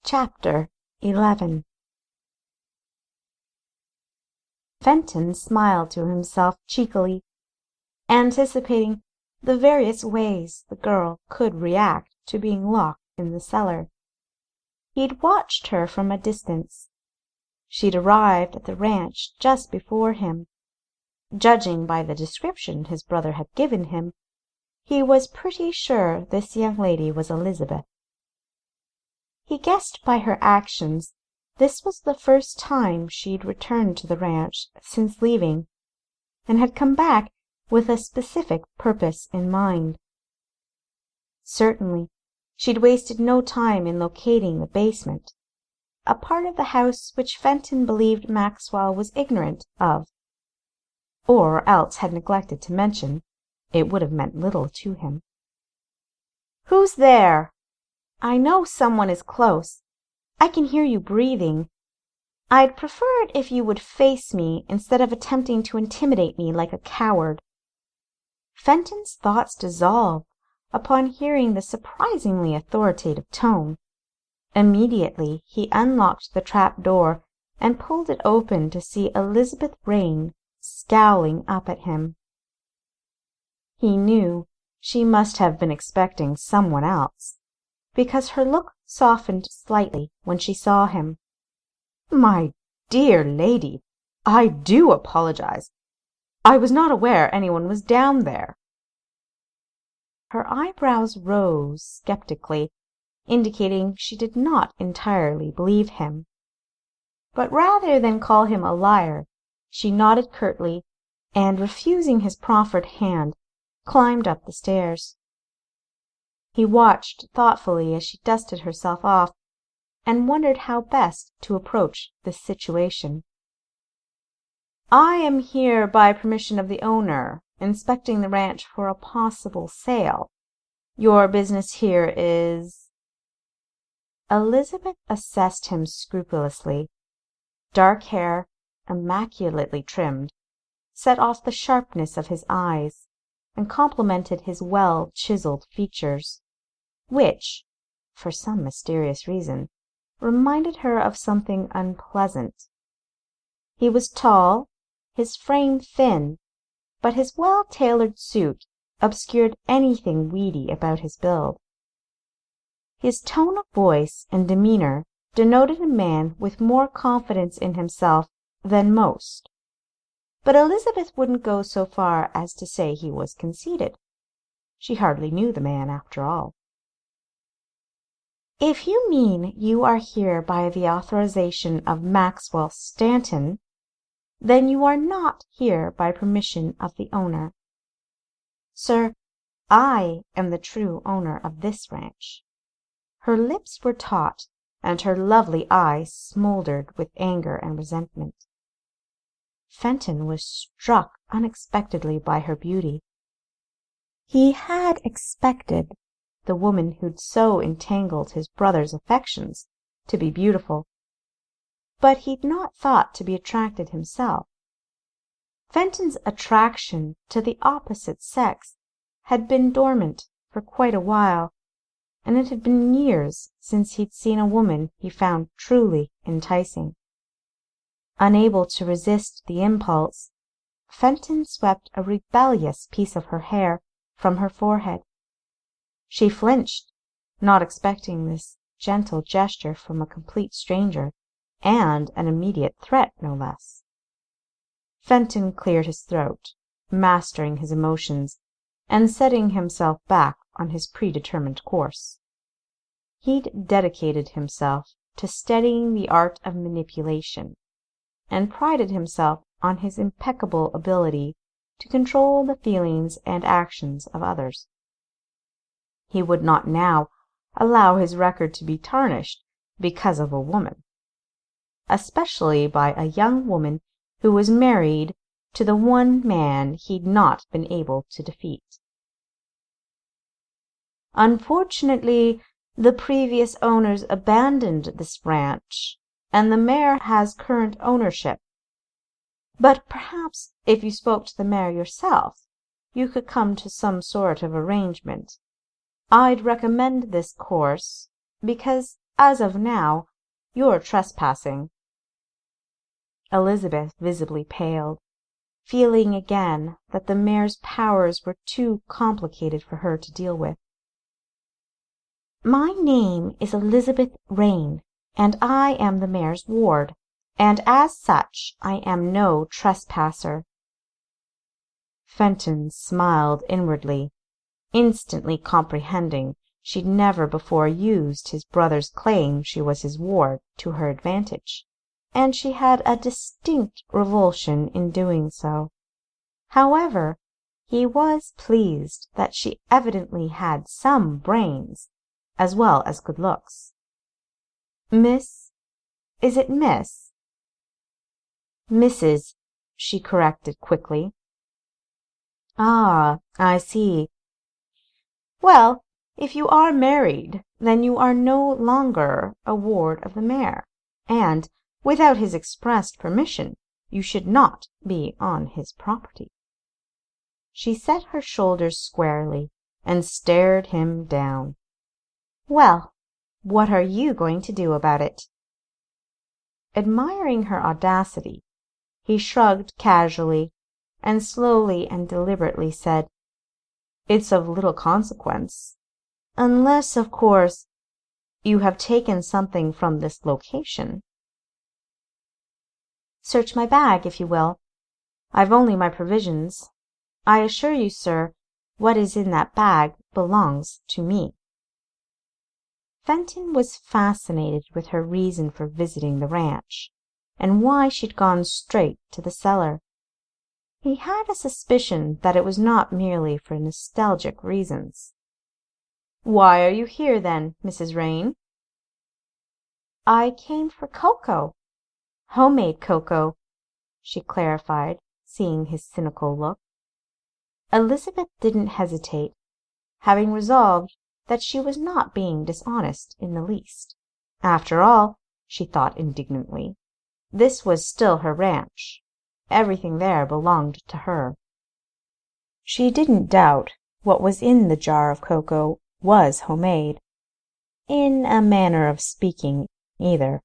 Chapter 11. Fenton smiled to himself cheekily, anticipating the various ways the girl could react to being locked in the cellar. He'd watched her from a distance. She'd arrived at the ranch just before him. Judging by the description his brother had given him, he was pretty sure this young lady was Elizabeth. He guessed by her actions this was the first time she'd returned to the ranch since leaving, and had come back with a specific purpose in mind. Certainly, she'd wasted no time in locating the basement, a part of the house which Fenton believed Maxwell was ignorant of, or else had neglected to mention. It would have meant little to him. "Who's there? I know someone is close. I can hear you breathing. I'd prefer it if you would face me instead of attempting to intimidate me like a coward." Fenton's thoughts dissolved upon hearing the surprisingly authoritative tone. Immediately he unlocked the trap door and pulled it open to see Elizabeth Reign scowling up at him. He knew she must have been expecting someone else, because her look softened slightly when she saw him. "My dear lady, I do apologize. I was not aware anyone was down there." Her eyebrows rose skeptically, indicating she did not entirely believe him. But rather than call him a liar, she nodded curtly, and, refusing his proffered hand, climbed up the stairs. He watched thoughtfully as she dusted herself off, and wondered how best to approach this situation. "I am here by permission of the owner, inspecting the ranch for a possible sale. Your business here is—" Elizabeth assessed him scrupulously. Dark hair, immaculately trimmed, set off the sharpness of his eyes, and complemented his well-chiseled features, which, for some mysterious reason, reminded her of something unpleasant. He was tall, his frame thin, but his well-tailored suit obscured anything weedy about his build. His tone of voice and demeanor denoted a man with more confidence in himself than most. But Elizabeth wouldn't go so far as to say he was conceited. She hardly knew the man, after all. "If you mean you are here by the authorization of Maxwell Stanton, then you are not here by permission of the owner. Sir, I am the true owner of this ranch." Her lips were taut, and her lovely eyes smoldered with anger and resentment. Fenton was struck unexpectedly by her beauty. He had expected the woman who'd so entangled his brother's affections to be beautiful, but he'd not thought to be attracted himself. Fenton's attraction to the opposite sex had been dormant for quite a while, and it had been years since he'd seen a woman he found truly enticing. Unable to resist the impulse, Fenton swept a rebellious piece of her hair from her forehead. She flinched, not expecting this gentle gesture from a complete stranger, and an immediate threat, no less. Fenton cleared his throat, mastering his emotions, and setting himself back on his predetermined course. He'd dedicated himself to studying the art of manipulation, and prided himself on his impeccable ability to control the feelings and actions of others. He would not now allow his record to be tarnished because of a woman, especially by a young woman who was married to the one man he'd not been able to defeat. "Unfortunately, the previous owners abandoned this ranch, and the mare has current ownership. But perhaps if you spoke to the mare yourself, you could come to some sort of arrangement. I'd recommend this course because As of now, you're trespassing." Elizabeth visibly paled, feeling again that the mayor's powers were too complicated for her to deal with. "My name is Elizabeth Reign, and I am the mayor's ward, and as such I am no trespasser." Fenton smiled inwardly, instantly comprehending she'd never before used his brother's claim she was his ward to her advantage, and she had a distinct revulsion in doing so. However, he was pleased that she evidently had some brains, as well as good looks. "Miss? Is it Miss?" "Mrs.," she corrected quickly. "Ah, I see. Well, if you are married, then you are no longer a ward of the mayor, and, without his expressed permission, you should not be on his property." She set her shoulders squarely and stared him down. "Well, what are you going to do about it?" Admiring her audacity, he shrugged casually, and slowly and deliberately said, "It's of little consequence. Unless, of course, you have taken something from this location." "Search my bag, if you will. I've only my provisions. I assure you, sir, what is in that bag belongs to me." Fenton was fascinated with her reason for visiting the ranch, and why she'd gone straight to the cellar. He had a suspicion that it was not merely for nostalgic reasons. "Why are you here, then, Mrs. Reign?" "I came for cocoa. Homemade cocoa," she clarified, seeing his cynical look. Elizabeth didn't hesitate, having resolved that she was not being dishonest in the least. After all, she thought indignantly, this was still her ranch. Everything there belonged to her. She didn't doubt what was in the jar of cocoa was homemade, in a manner of speaking, either.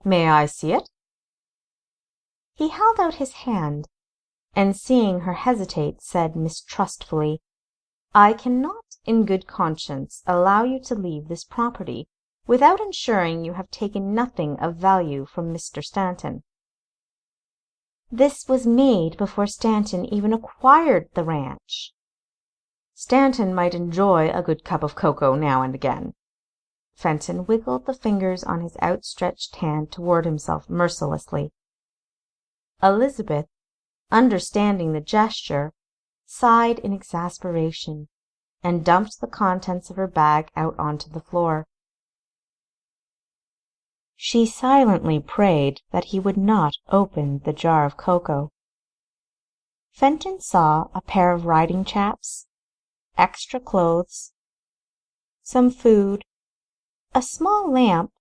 "May I see it?" He held out his hand, and seeing her hesitate, said mistrustfully, "I cannot in good conscience allow you to leave this property without ensuring you have taken nothing of value from Mr. Stanton. This was made before Stanton even acquired the ranch." "Stanton might enjoy a good cup of cocoa now and again." Fenton wiggled the fingers on his outstretched hand toward himself mercilessly. Elizabeth, understanding the gesture, sighed in exasperation and dumped the contents of her bag out onto the floor. She silently prayed that he would not open the jar of cocoa. Fenton saw a pair of riding chaps, extra clothes, some food, a small lamp,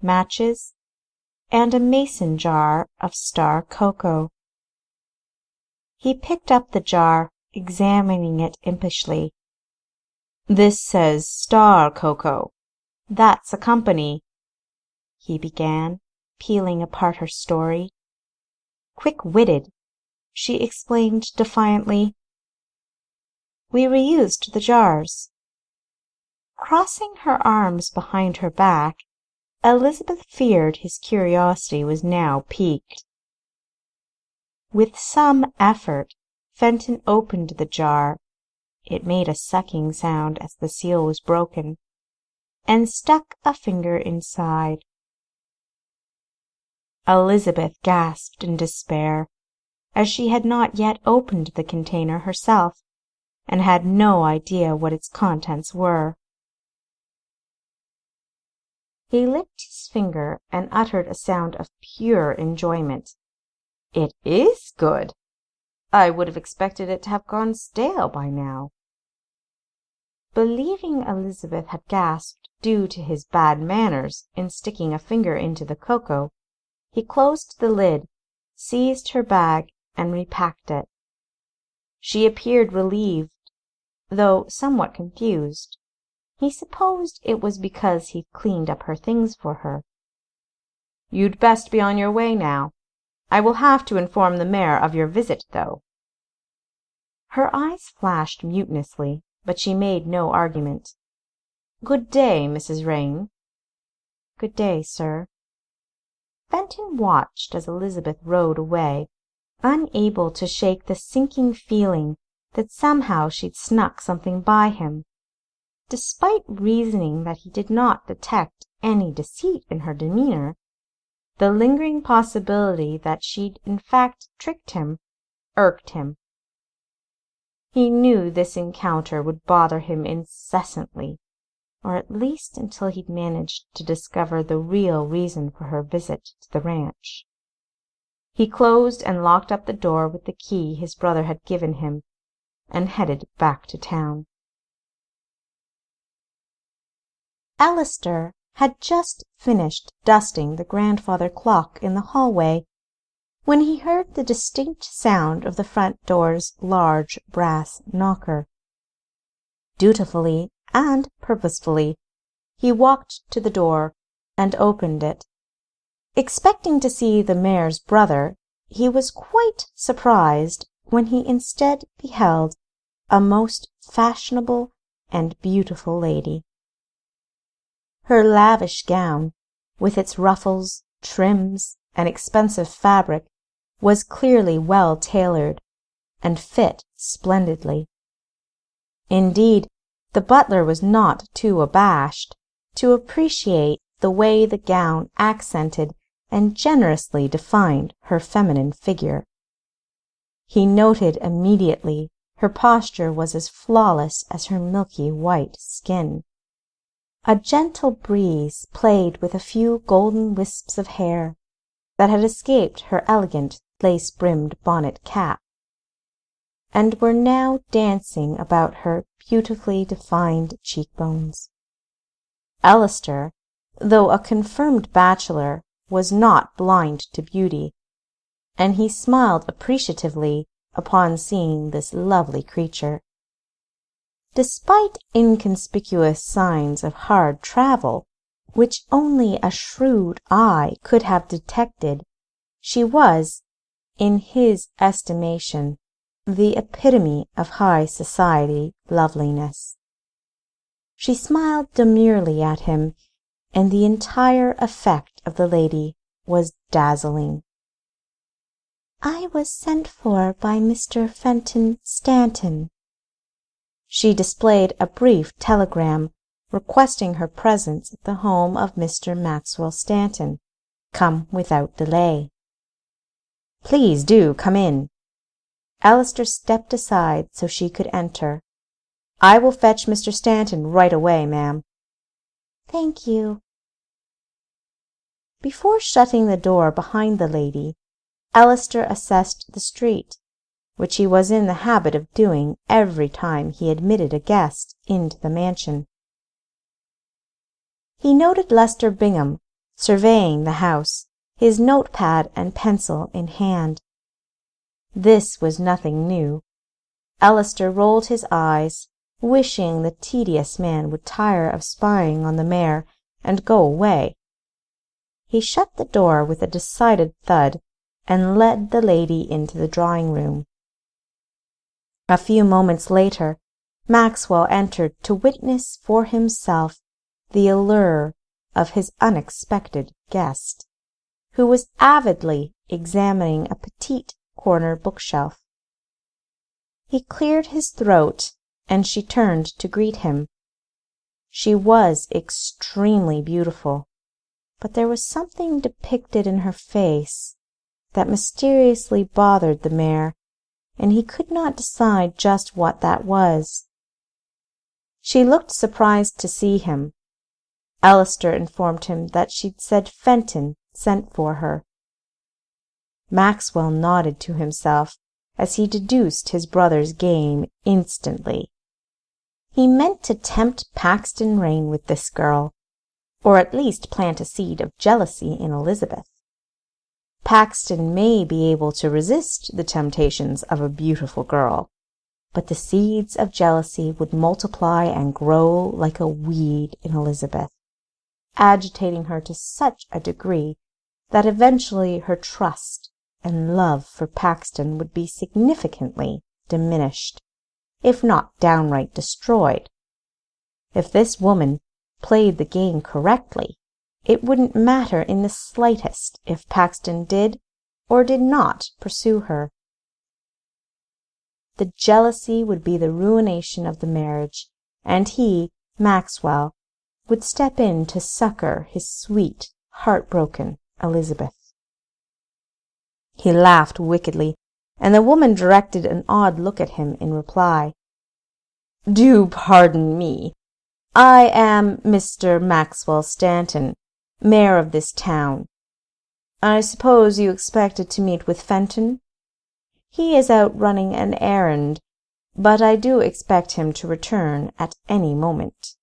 matches, and a mason jar of star cocoa. He picked up the jar, examining it impishly. "This says Star Cocoa. That's a company," he began, peeling apart her story. Quick-witted, she explained defiantly, "We reused the jars." Crossing her arms behind her back, Elizabeth feared his curiosity was now piqued. With some effort, Fenton opened the jar, it made a sucking sound as the seal was broken, and stuck a finger inside. Elizabeth gasped in despair, as she had not yet opened the container herself, and had no idea what its contents were. He licked his finger and uttered a sound of pure enjoyment. "It is good! I would have expected it to have gone stale by now." Believing Elizabeth had gasped due to his bad manners in sticking a finger into the cocoa, he closed the lid, seized her bag, and repacked it. She appeared relieved, though somewhat confused, He supposed it was because he'd cleaned up her things for her. "You'd best be on your way now. I will have to inform the mayor of your visit, though." Her eyes flashed mutinously, but she made no argument. "Good day, Mrs. Reign." "Good day, sir." Fenton watched as Elizabeth rode away, unable to shake the sinking feeling that somehow she'd snuck something by him. Despite reasoning that he did not detect any deceit in her demeanor, the lingering possibility that she'd in fact tricked him irked him. He knew this encounter would bother him incessantly, or at least until he'd managed to discover the real reason for her visit to the ranch. He closed and locked up the door with the key his brother had given him, and headed back to town. Alistair had just finished dusting the grandfather clock in the hallway when he heard the distinct sound of the front door's large brass knocker. Dutifully and purposefully, he walked to the door and opened it. Expecting to see the mayor's brother, he was quite surprised when he instead beheld a most fashionable and beautiful lady. Her lavish gown, with its ruffles, trims, and expensive fabric, was clearly well tailored, and fit splendidly. Indeed, the butler was not too abashed to appreciate the way the gown accented and generously defined her feminine figure. He noted immediately her posture was as flawless as her milky white skin. A gentle breeze played with a few golden wisps of hair that had escaped her elegant lace-brimmed bonnet cap, and were now dancing about her beautifully defined cheekbones. Alistair, though a confirmed bachelor, was not blind to beauty, and he smiled appreciatively upon seeing this lovely creature. Despite inconspicuous signs of hard travel, which only a shrewd eye could have detected, she was, in his estimation, the epitome of high society loveliness. She smiled demurely at him, and the entire effect of the lady was dazzling. "I was sent for by Mr. Fenton Stanton." She displayed a brief telegram requesting her presence at the home of Mr. Maxwell Stanton, come without delay. "Please do come in." Alistair stepped aside so she could enter. "I will fetch Mr. Stanton right away, ma'am." "Thank you." Before shutting the door behind the lady, Alistair assessed the street, which he was in the habit of doing every time he admitted a guest into the mansion. He noted Lester Bingham surveying the house, his notepad and pencil in hand. This was nothing new. Alistair rolled his eyes, wishing the tedious man would tire of spying on the mayor and go away. He shut the door with a decided thud and led the lady into the drawing-room. A few moments later, Maxwell entered to witness for himself the allure of his unexpected guest, who was avidly examining a petite corner bookshelf. He cleared his throat, and she turned to greet him. She was extremely beautiful, but there was something depicted in her face that mysteriously bothered the mayor, and he could not decide just what that was. She looked surprised to see him. Alistair informed him that she'd said Fenton sent for her. Maxwell nodded to himself as he deduced his brother's game instantly. He meant to tempt Paxton Reign with this girl, or at least plant a seed of jealousy in Elizabeth. Paxton may be able to resist the temptations of a beautiful girl, but the seeds of jealousy would multiply and grow like a weed in Elizabeth, agitating her to such a degree that eventually her trust and love for Paxton would be significantly diminished, if not downright destroyed. If this woman played the game correctly, it wouldn't matter in the slightest if Paxton did or did not pursue her. The jealousy would be the ruination of the marriage, and he, Maxwell, would step in to succor his sweet, heartbroken Elizabeth. He laughed wickedly, and the woman directed an odd look at him in reply. "Do pardon me. I am Mr. Maxwell Stanton, mayor of this town. I suppose you expected to meet with Fenton? He is out running an errand, but I do expect him to return at any moment."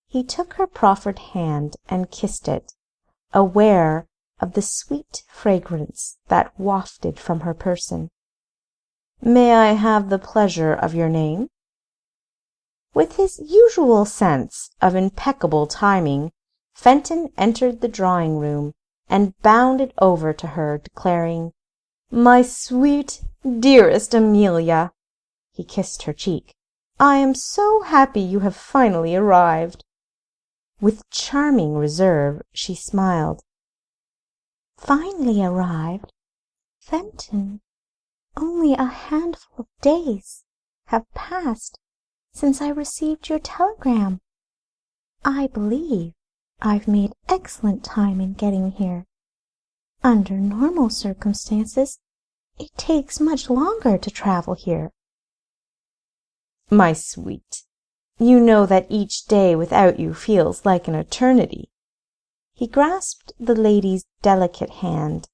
He took her proffered hand and kissed it, aware of the sweet fragrance that wafted from her person. "May I have the pleasure of your name?" With his usual sense of impeccable timing, Fenton entered the drawing-room and bounded over to her, declaring, "My sweet, dearest Amelia!" He kissed her cheek. "I am so happy you have finally arrived." With charming reserve she smiled. "Finally arrived? Fenton, only a handful of days have passed since I received your telegram. I believe I've made excellent time in getting here. Under normal circumstances, it takes much longer to travel here." "My sweet, you know that each day without you feels like an eternity." He grasped the lady's delicate hand,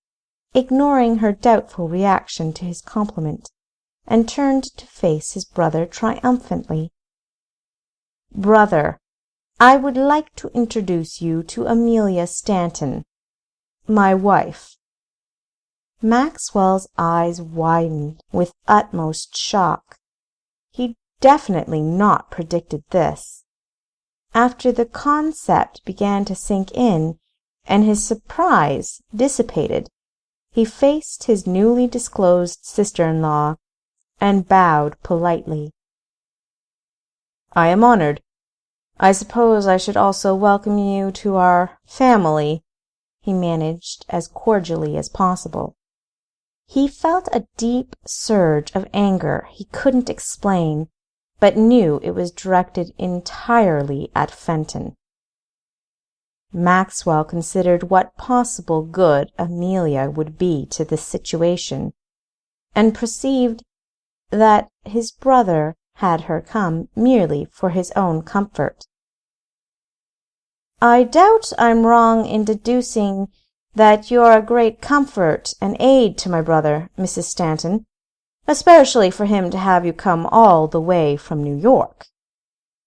ignoring her doubtful reaction to his compliment, and turned to face his brother triumphantly. "Brother, I would like to introduce you to Amelia Stanton, my wife." Maxwell's eyes widened with utmost shock. He'd definitely not predicted this. After the concept began to sink in and his surprise dissipated, he faced his newly disclosed sister-in-law and bowed politely. "I am honored. I suppose I should also welcome you to our family," he managed as cordially as possible. He felt a deep surge of anger he couldn't explain, but knew it was directed entirely at Fenton. Maxwell considered what possible good Amelia would be to this situation, and perceived that his brother had her come merely for his own comfort. "I doubt I'm wrong in deducing that you're a great comfort and aid to my brother, Mrs. Stanton, especially for him to have you come all the way from New York."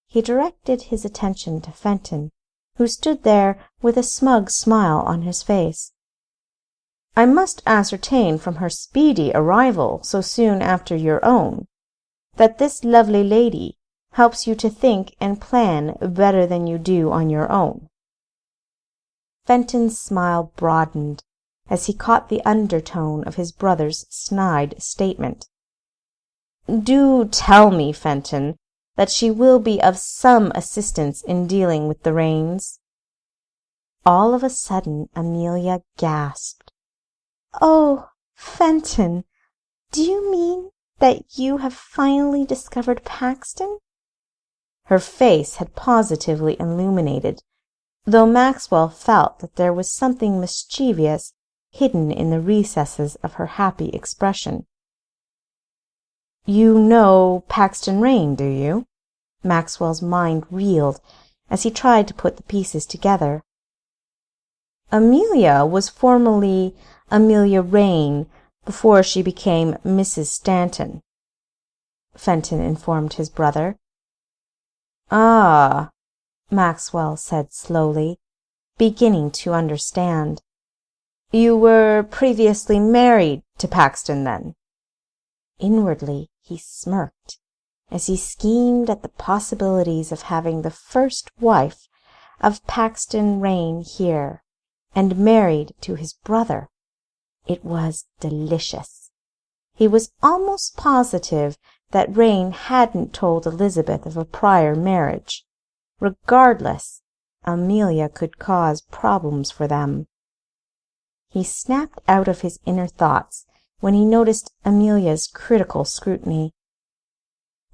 He directed his attention to Fenton, who stood there with a smug smile on his face. "I must ascertain from her speedy arrival so soon after your own, that this lovely lady helps you to think and plan better than you do on your own." Fenton's smile broadened as he caught the undertone of his brother's snide statement. "Do tell me, Fenton, that she will be of some assistance in dealing with the Reigns." All of a sudden Amelia gasped. "Oh, Fenton, do you mean that you have finally discovered Paxton?" Her face had positively illuminated, though Maxwell felt that there was something mischievous hidden in the recesses of her happy expression. "You know Paxton Reign, do you?" Maxwell's mind reeled as he tried to put the pieces together. "Amelia was formerly Amelia Reign before she became Mrs. Stanton," Fenton informed his brother. "Ah," Maxwell said slowly, beginning to understand. "You were previously married to Paxton, then?" Inwardly He smirked as he schemed at the possibilities of having the first wife of Paxton Reign here, and married to his brother. It was delicious. He was almost positive that Reign hadn't told Elizabeth of a prior marriage. Regardless, Amelia could cause problems for them. He snapped out of his inner thoughts when he noticed Amelia's critical scrutiny.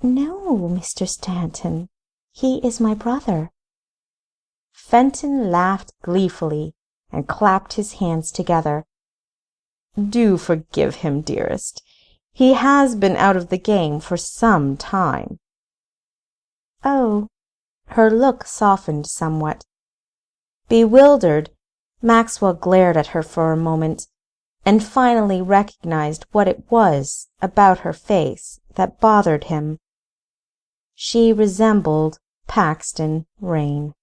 "No, Mr. Stanton, he is my brother." Fenton laughed gleefully and clapped his hands together. "Do forgive him, dearest. He has been out of the game for some time." "Oh." Her look softened somewhat. Bewildered, Maxwell glared at her for a moment, and finally recognized what it was about her face that bothered him. She resembled Paxton Reign.